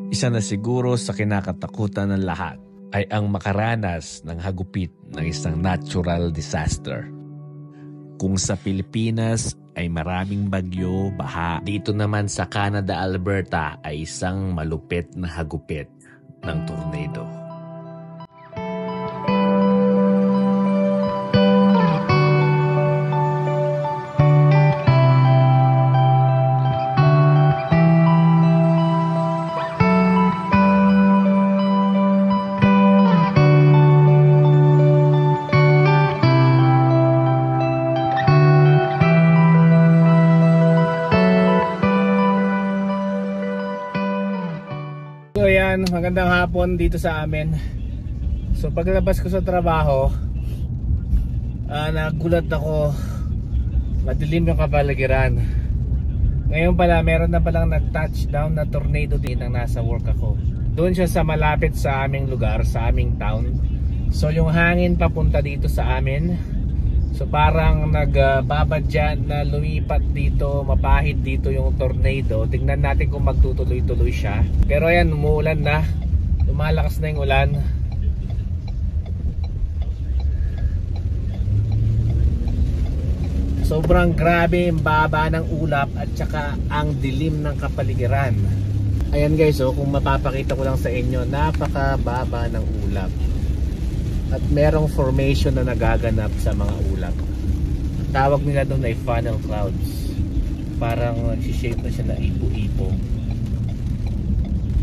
Isa na siguro sa kinakatakutan ng lahat ay ang makaranas ng hagupit ng isang natural disaster. Kung sa Pilipinas ay maraming bagyo, baha, dito naman sa Canada, Alberta ay isang malupit na hagupit ng tornado. So ayan, magandang hapon dito sa amin. So paglabas ko sa trabaho, nagulat ako, madilim yung kapaligiran. Ngayon pala meron na palang nag-touchdown na tornado din ang nasa work ako. Doon siya sa malapit sa aming lugar, sa aming town. So yung hangin papunta dito sa amin, so parang nagbabadya na lumipat dito, mapahid dito yung tornado. Tingnan natin kung magtutuloy-tuloy siya. Pero ayan, umuulan na, lumalakas na yung ulan. Sobrang grabe yung baba ng ulap at saka ang dilim ng kapaligiran. Ayan guys, kung mapapakita ko lang sa inyo, napakababa ng ulap. At merong formation na nagaganap sa mga ulap. Tawag nila doon ay funnel clouds. Parang nagsishape na siya na ipo-ipo.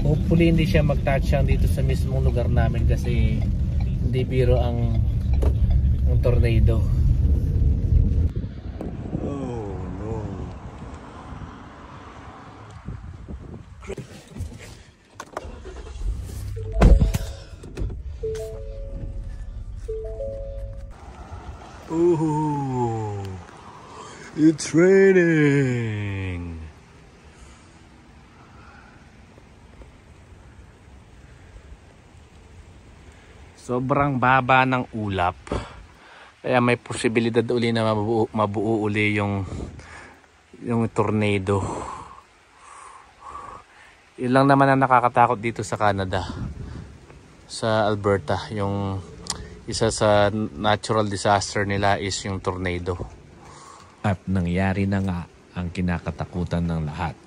Hopefully hindi siya mag-touchdown dito sa mismong lugar namin kasi hindi biro ang tornado. Oh no. Oh, it's raining. Sobrang baba ng ulap. Kaya may posibilidad uli na mabuo uli yung tornado. Yun lang naman ang nakakatakot dito sa Canada, sa Alberta. Yung isa sa natural disaster nila is yung tornado. At nangyari na nga ang kinakatakutan ng lahat.